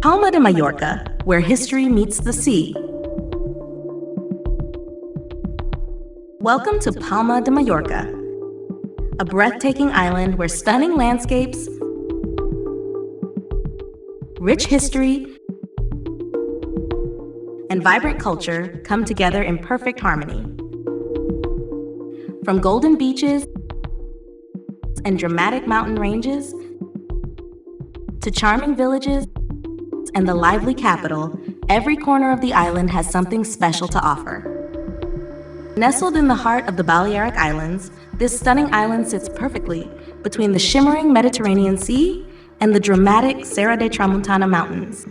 Palma de Mallorca, where history meets the sea. Welcome to Palma de Mallorca, a breathtaking island where stunning landscapes, rich history, and vibrant culture come together in perfect harmony. From golden beaches and dramatic mountain ranges to charming villages and the lively capital, every corner of the island has something special to offer. Nestled in the heart of the Balearic Islands, this stunning island sits perfectly between the shimmering Mediterranean Sea and the dramatic Serra de Tramuntana Mountains.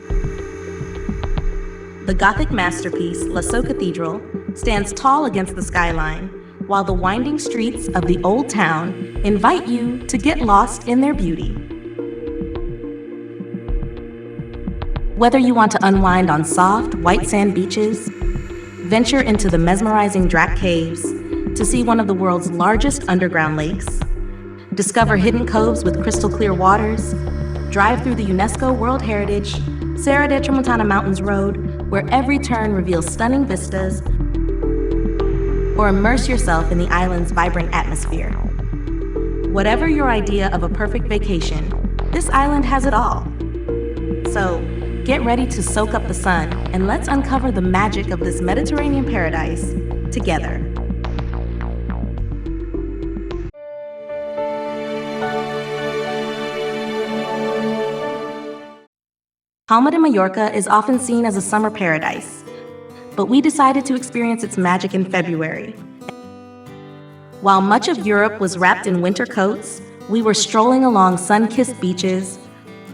The Gothic masterpiece, La Cathedral, stands tall against the skyline, while the winding streets of the old town invite you to get lost in their beauty. Whether you want to unwind on soft, white sand beaches, venture into the mesmerizing Drac Caves to see one of the world's largest underground lakes, discover hidden coves with crystal clear waters, drive through the UNESCO World Heritage Serra de Tramuntana Mountains Road, where every turn reveals stunning vistas, or immerse yourself in the island's vibrant atmosphere. Whatever your idea of a perfect vacation, this island has it all. So, get ready to soak up the sun and let's uncover the magic of this Mediterranean paradise together. Palma de Mallorca is often seen as a summer paradise, but we decided to experience its magic in February. While much of Europe was wrapped in winter coats, we were strolling along sun-kissed beaches,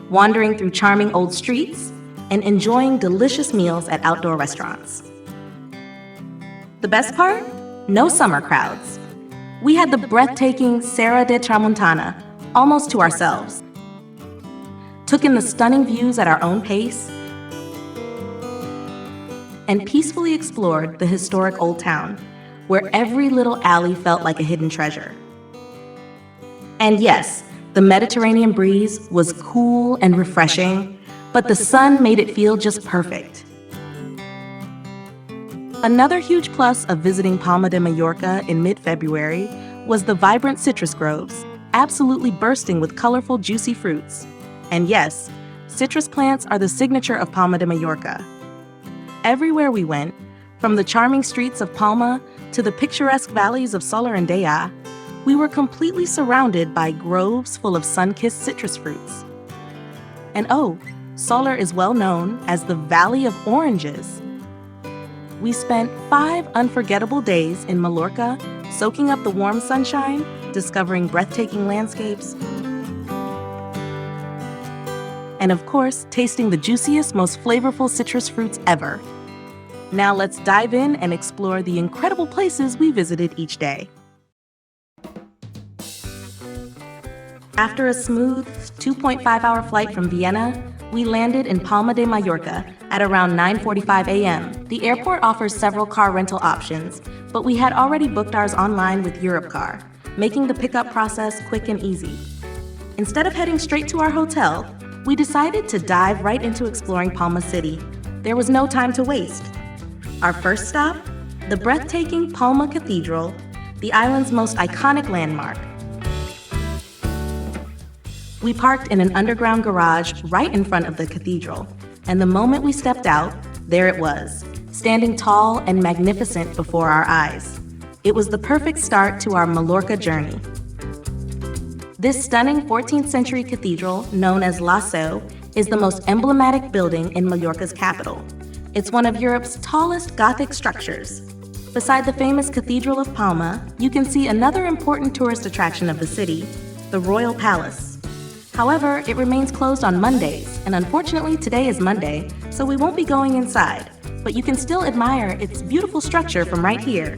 wandering through charming old streets, and enjoying delicious meals at outdoor restaurants. The best part? No summer crowds. We had the breathtaking Serra de Tramuntana almost to ourselves, took in the stunning views at our own pace, and peacefully explored the historic old town, where every little alley felt like a hidden treasure. And yes, the Mediterranean breeze was cool and refreshing, but the sun made it feel just perfect. Another huge plus of visiting Palma de Mallorca in mid-February was the vibrant citrus groves, absolutely bursting with colorful, juicy fruits. And yes, citrus plants are the signature of Palma de Mallorca. Everywhere we went, from the charming streets of Palma to the picturesque valleys of Soler and Daya, we were completely surrounded by groves full of sun-kissed citrus fruits. And oh, Soler is well known as the Valley of Oranges. We spent 5 unforgettable days in Mallorca, soaking up the warm sunshine, discovering breathtaking landscapes, and of course, tasting the juiciest, most flavorful citrus fruits ever. Now let's dive in and explore the incredible places we visited each day. After a smooth 2.5-hour flight from Vienna, we landed in Palma de Mallorca at around 9:45 a.m. The airport offers several car rental options, but we had already booked ours online with Europcar, making the pickup process quick and easy. Instead of heading straight to our hotel, we decided to dive right into exploring Palma City. There was no time to waste. Our first stop, the breathtaking Palma Cathedral, the island's most iconic landmark. We parked in an underground garage right in front of the cathedral, and the moment we stepped out, there it was, standing tall and magnificent before our eyes. It was the perfect start to our Mallorca journey. This stunning 14th century cathedral, known as La Seu, is the most emblematic building in Mallorca's capital. It's one of Europe's tallest Gothic structures. Beside the famous Cathedral of Palma, you can see another important tourist attraction of the city, the Royal Palace. However, it remains closed on Mondays, and unfortunately today is Monday, so we won't be going inside, but you can still admire its beautiful structure from right here.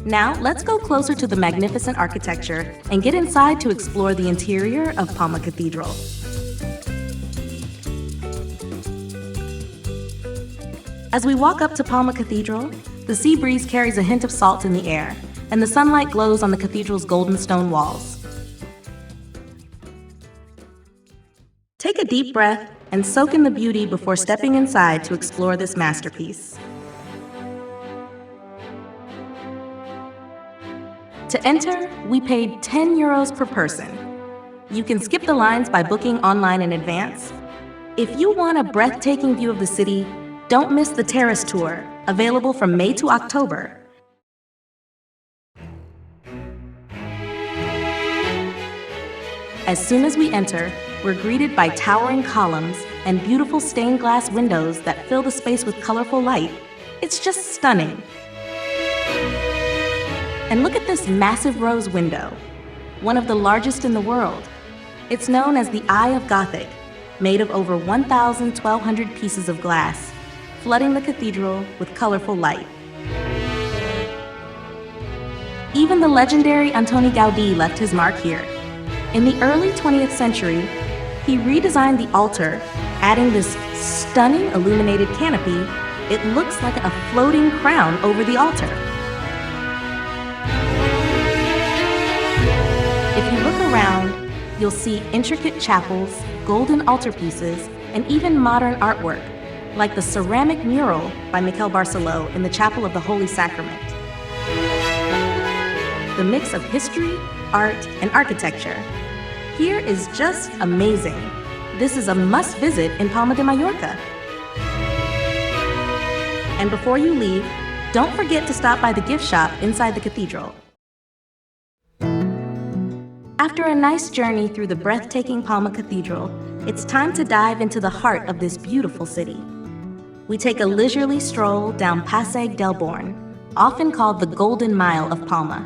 Now, let's go closer to the magnificent architecture and get inside to explore the interior of Palma Cathedral. As we walk up to Palma Cathedral, the sea breeze carries a hint of salt in the air, and the sunlight glows on the cathedral's golden stone walls. Take a deep breath and soak in the beauty before stepping inside to explore this masterpiece. To enter, we paid €10 per person. You can skip the lines by booking online in advance. If you want a breathtaking view of the city, don't miss the terrace tour, available from May to October. As soon as we enter, we're greeted by towering columns and beautiful stained glass windows that fill the space with colorful light. It's just stunning. And look at this massive rose window, one of the largest in the world. It's known as the Eye of Gothic, made of over 1,200 pieces of glass, flooding the cathedral with colorful light. Even the legendary Antoni Gaudí left his mark here. In the early 20th century, he redesigned the altar, adding this stunning illuminated canopy. It looks like a floating crown over the altar. If you look around, you'll see intricate chapels, golden altarpieces, and even modern artwork, like the ceramic mural by Miquel Barceló in the Chapel of the Holy Sacrament. The mix of history, art, and architecture here is just amazing. This is a must-visit in Palma de Mallorca. And before you leave, don't forget to stop by the gift shop inside the cathedral. After a nice journey through the breathtaking Palma Cathedral, it's time to dive into the heart of this beautiful city. We take a leisurely stroll down Passeig del Born, often called the Golden Mile of Palma.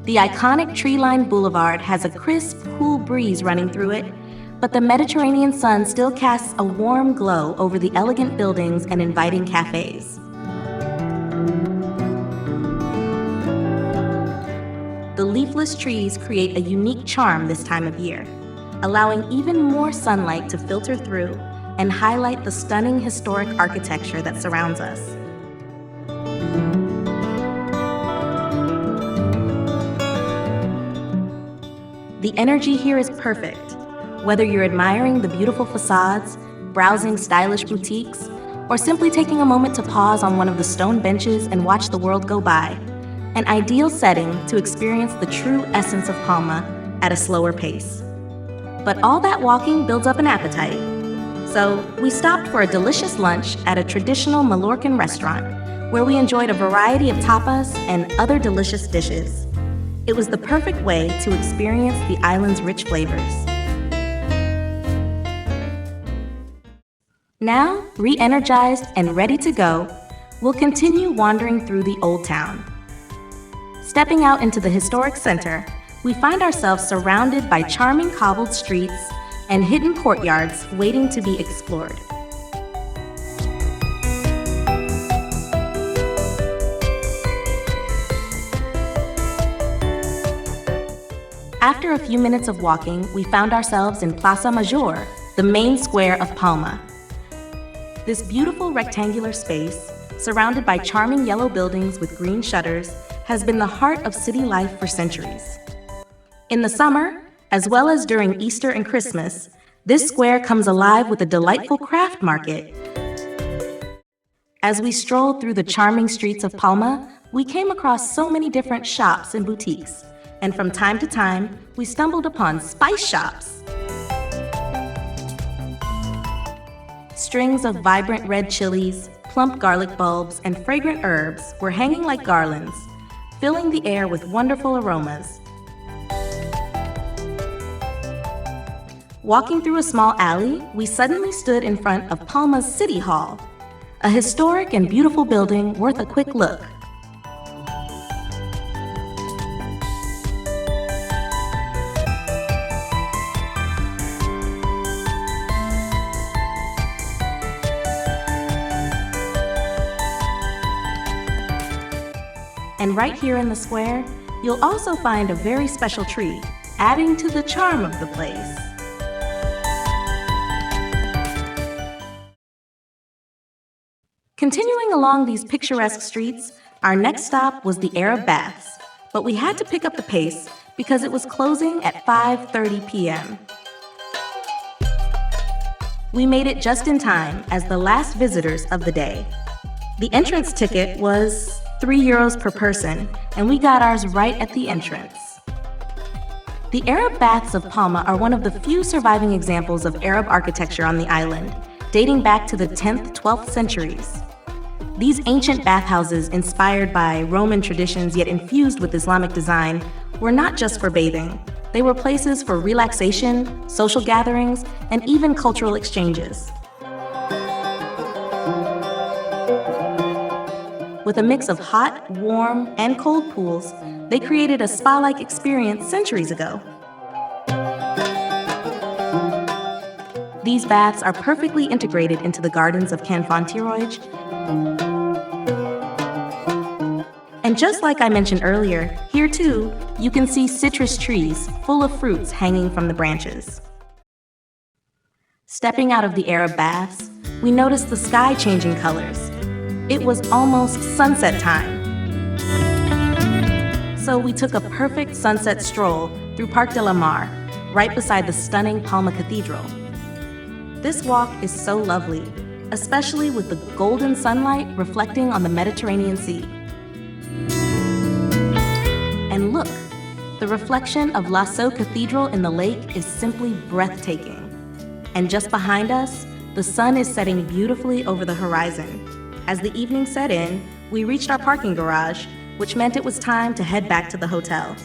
The iconic tree-lined boulevard has a crisp, cool breeze running through it, but the Mediterranean sun still casts a warm glow over the elegant buildings and inviting cafes. The leafless trees create a unique charm this time of year, allowing even more sunlight to filter through and highlight the stunning historic architecture that surrounds us. The energy here is perfect, whether you're admiring the beautiful facades, browsing stylish boutiques, or simply taking a moment to pause on one of the stone benches and watch the world go by. An ideal setting to experience the true essence of Palma at a slower pace. But all that walking builds up an appetite. So we stopped for a delicious lunch at a traditional Mallorcan restaurant where we enjoyed a variety of tapas and other delicious dishes. It was the perfect way to experience the island's rich flavors. Now, re-energized and ready to go, we'll continue wandering through the Old Town. Stepping out into the historic center, we find ourselves surrounded by charming cobbled streets and hidden courtyards waiting to be explored. After a few minutes of walking, we found ourselves in Plaza Major, the main square of Palma. This beautiful rectangular space, surrounded by charming yellow buildings with green shutters, has been the heart of city life for centuries. In the summer, as well as during Easter and Christmas, this square comes alive with a delightful craft market. As we strolled through the charming streets of Palma, we came across so many different shops and boutiques, and from time to time, we stumbled upon spice shops. Strings of vibrant red chilies, plump garlic bulbs, and fragrant herbs were hanging like garlands, filling the air with wonderful aromas. Walking through a small alley, we suddenly stood in front of Palma's City Hall, a historic and beautiful building worth a quick look. And right here in the square, you'll also find a very special tree, adding to the charm of the place. Continuing along these picturesque streets, our next stop was the Arab Baths, but we had to pick up the pace because it was closing at 5:30 p.m. We made it just in time as the last visitors of the day. The entrance ticket was €3 per person, and we got ours right at the entrance. The Arab baths of Palma are one of the few surviving examples of Arab architecture on the island, dating back to the 10th, 12th centuries. These ancient bathhouses, inspired by Roman traditions yet infused with Islamic design, were not just for bathing. They were places for relaxation, social gatherings, and even cultural exchanges. With a mix of hot, warm, and cold pools, they created a spa-like experience centuries ago. These baths are perfectly integrated into the gardens of Can Fontiroig. And just like I mentioned earlier, here too, you can see citrus trees full of fruits hanging from the branches. Stepping out of the Arab baths, we noticed the sky changing colors. It was almost sunset time. So we took a perfect sunset stroll through Parc de la Mar, right beside the stunning Palma Cathedral. This walk is so lovely, especially with the golden sunlight reflecting on the Mediterranean Sea. And look, the reflection of Lascaux Cathedral in the lake is simply breathtaking. And just behind us, the sun is setting beautifully over the horizon. As the evening set in, we reached our parking garage, which meant it was time to head back to the hotel.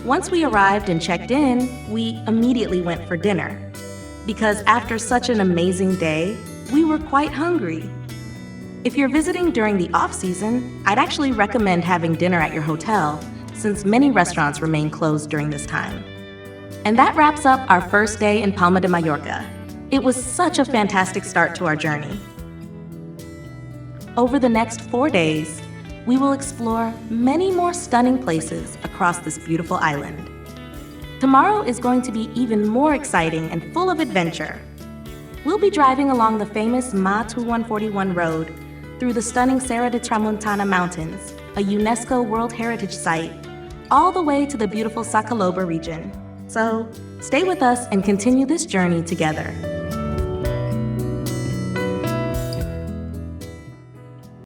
Once we arrived and checked in, we immediately went for dinner. Because after such an amazing day, we were quite hungry. If you're visiting during the off-season, I'd actually recommend having dinner at your hotel, since many restaurants remain closed during this time. And that wraps up our first day in Palma de Mallorca. It was such a fantastic start to our journey. Over the next 4 days, we will explore many more stunning places across this beautiful island. Tomorrow is going to be even more exciting and full of adventure. We'll be driving along the famous Ma 2141 road through the stunning Serra de Tramuntana Mountains, a UNESCO World Heritage Site, all the way to the beautiful Sacaloba region. So, stay with us and continue this journey together.